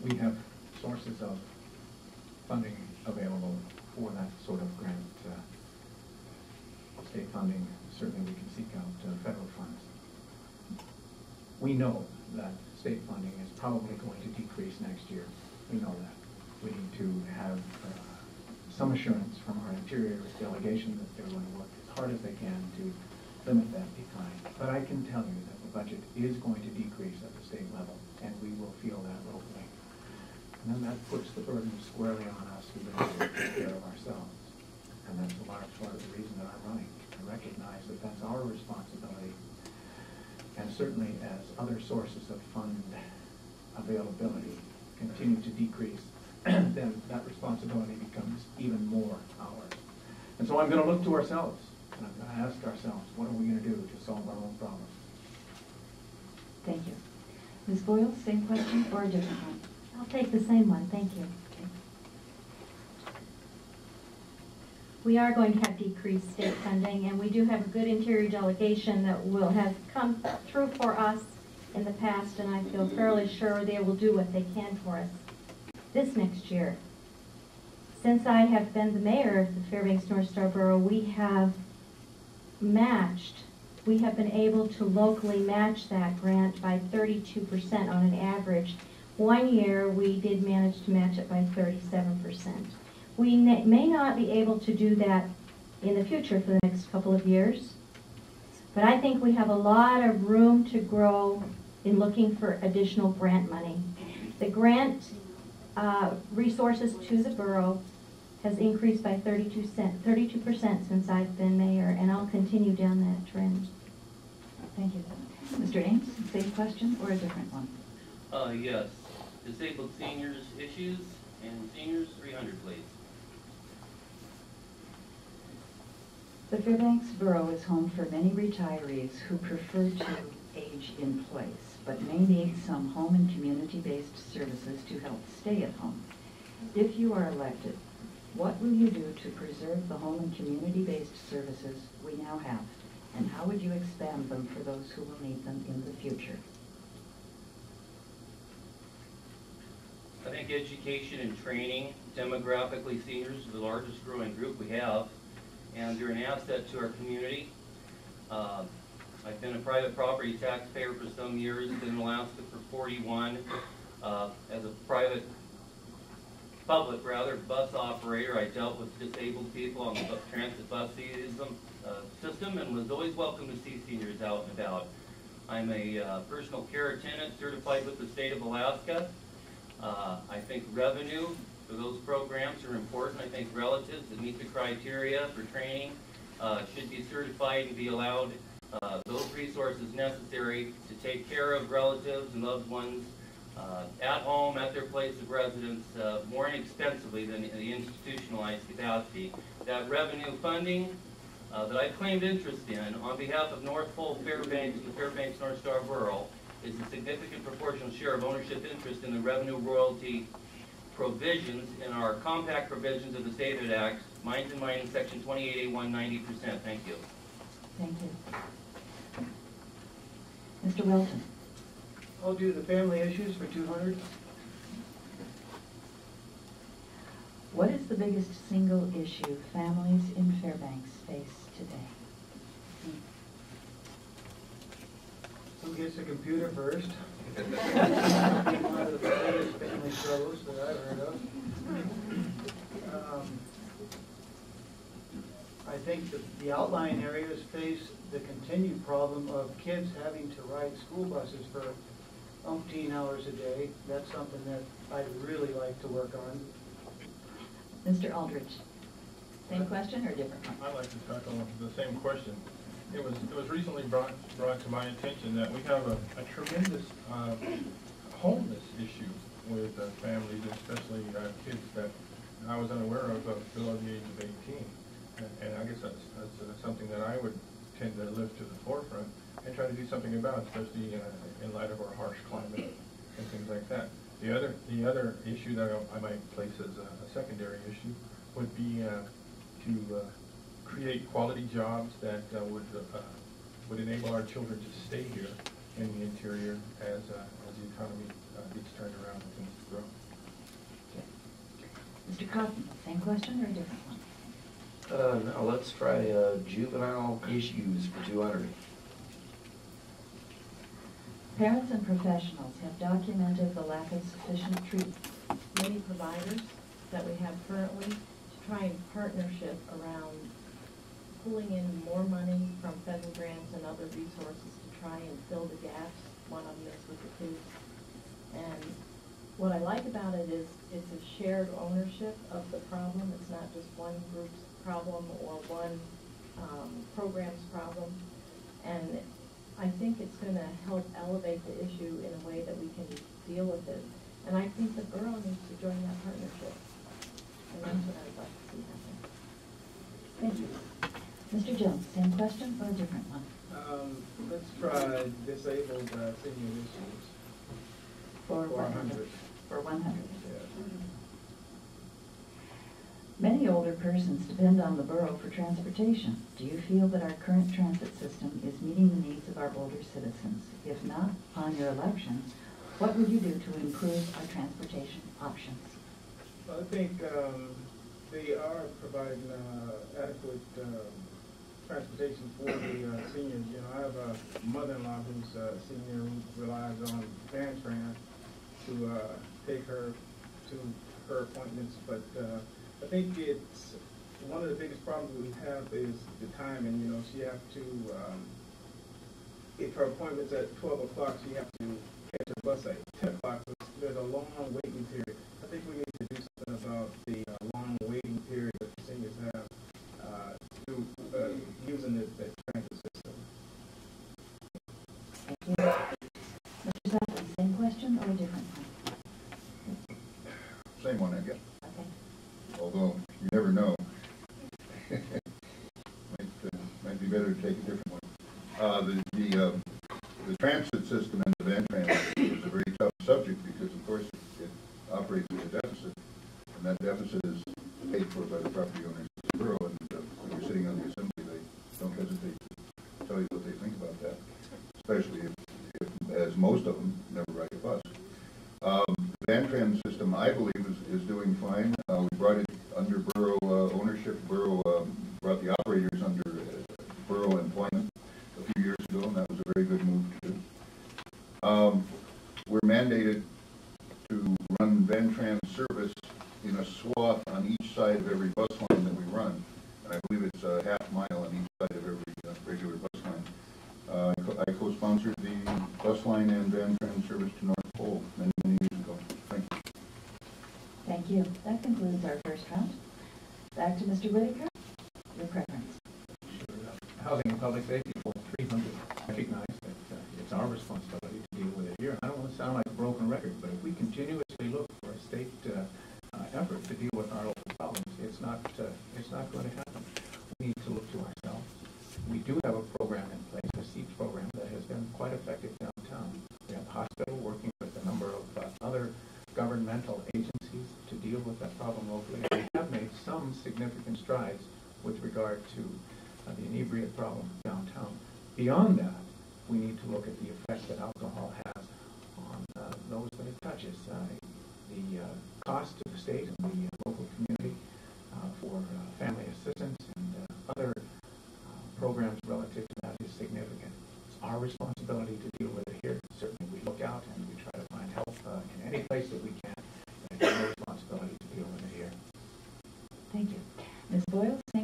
we have sources of funding available for that sort of grant. State funding, certainly we can seek out federal funds. We know that state funding is probably going to decrease next year. We know that. We need to have some assurance from our Interior delegation that they're going to work as hard as they can to limit that decline. But I can tell you that the budget is going to decrease at the state level, and we will feel that locally. And then that puts the burden squarely on us who have to take care of ourselves. And that's a large part of the reason that I'm running. I recognize that that's our responsibility. And certainly as other sources of fund availability continue to decrease, then that responsibility becomes even more ours. And so I'm going to look to ourselves, and I'm going to ask ourselves, what are we going to do to solve our own problems? Thank you. Ms. Boyles, same question or a different one? I'll take the same one, thank you. Okay. We are going to have decreased state funding, and we do have a good Interior delegation that will have come through for us in the past, and I feel fairly sure they will do what they can for us this next year. Since I have been the mayor of the Fairbanks North Star Borough, we have been able to locally match that grant by 32% on an average. One year we did manage to match it by 37%. We may not be able to do that in the future for the next couple of years, but I think we have a lot of room to grow in looking for additional grant money. The grant resources to the borough has increased by 32% since I've been mayor, and I'll continue down that trend. Thank you. Mr. Ames, same question or a different one? Yes. Disabled seniors issues and seniors 300, please. The Fairbanks Borough is home for many retirees who prefer to age in place, but may need some home and community-based services to help stay at home. If you are elected, what will you do to preserve the home and community-based services we now have, and how would you expand them for those who will need them in the future? I think education and training, demographically seniors are the largest growing group we have, and they're an asset to our community. I've been a private property taxpayer for some years, been in Alaska for 41. As a public bus operator, I dealt with disabled people on the transit bus system and was always welcome to see seniors out and about. I'm a personal care attendant certified with the state of Alaska. I think revenue for those programs are important. I think relatives that meet the criteria for training should be certified and be allowed those resources necessary to take care of relatives and loved ones at home, at their place of residence, more inexpensively than in the institutionalized capacity. That revenue funding that I claimed interest in on behalf of North Full Fairbanks and the Fairbanks North Star Borough is a significant proportional share of ownership interest in the revenue royalty provisions in our compact provisions of the State Act, Mines and Mining, Section 28A1, 90%. Thank you. Thank you. Mr. Welton. I'll do the family issues for 200. What is the biggest single issue families in Fairbanks face today? Who gets a computer first? One of the biggest family struggles that I've heard of. I think the outlying areas face the continued problem of kids having to ride school buses for umpteen hours a day. That's something that I'd really like to work on. Mr. Aldridge, same question or different one? I'd like to tackle the same question. It was recently brought to my attention that we have a tremendous homeless issue with families, especially kids that I was unaware of below the age of 18. And I guess that's something that I would tend to lift to the forefront and try to do something about, especially in light of our harsh climate and things like that. The other issue that I might place as a secondary issue would be to create quality jobs that would enable our children to stay here in the interior as the economy gets turned around and things grow. Cotton, same question or a different one? Now let's try juvenile issues for 200. Parents and professionals have documented the lack of sufficient treatment. Many providers that we have currently to try and partnership around pulling in more money from federal grants and other resources to try and fill the gaps. One of them is with the kids. And what I like about it is it's a shared ownership of the problem. It's not just one group's problem or one program's problem. And I think it's going to help elevate the issue in a way that we can deal with it. And I think the borough needs to join that partnership. And that's what I'd like to see happen. Thank you. Mr. Jones, same question or a different one? Let's try disabled senior issues. For 100. For 100. Yeah. Many older persons depend on the borough for transportation. Do you feel that our current transit system is meeting the needs of our older citizens? If not, on your election, what would you do to improve our transportation options? I think they are providing adequate transportation for the seniors. You know, I have a mother-in-law who's a senior who relies on Van Tran to take her to her appointments, but I think it's one of the biggest problems we have is the timing. You know, she has to, if her appointment's at 12 o'clock, she has to catch a bus at 10 o'clock. So there's a long waiting period. I think we need to do something about the long waiting period that the seniors have through using the transit system. Thank you. Mr. Sutton, same question or a different one? Same one, I guess. Okay. Although you never know. might be better to take a different one. The transit system and the van transit is a very tough subject because, of course, it operates at a deficit, and that deficit is paid for by the property owners of the borough. And when you're sitting on the assembly, they don't hesitate to tell you what they think about that, especially if as most of them, never ride a bus. Van Trans system, I believe, is doing fine. We brought it under borough ownership. Borough brought the operators under borough employment a few years ago, and that was a very good move to do. We're mandated to run Van Trans service in a swath on each side of every bus line that we run. And I believe it's a half mile on each side of every regular bus line. I co-sponsored the bus line and Van Trans service to North Pole many years ago. Thank you. Thank you. That concludes our first round. Back to Mr. Whittaker. Your preference. Housing and public safety for 300. Recognize that it's our responsibility to deal with it here. I don't want to sound like a broken record, but if we continuously look for a state effort to deal with our local problems, it's not going to happen. We need to look to ourselves. We do have a program in place, a SEEPS program, that has been quite effective downtown. We have the hospital working with a number of other governmental agencies to deal with that problem locally. We have made some significant strides with regard to the inebriate problem downtown. Beyond that, we need to look at the effect that alcohol has on those that it touches. The cost to the state and the local community for family assistance and other programs relative to that is significant. It's our responsibility to deal with it here. Certainly we look out and we try to find help in any place that we can. And it's our responsibility to deal with it here. Thank you. Ms. Boyles, same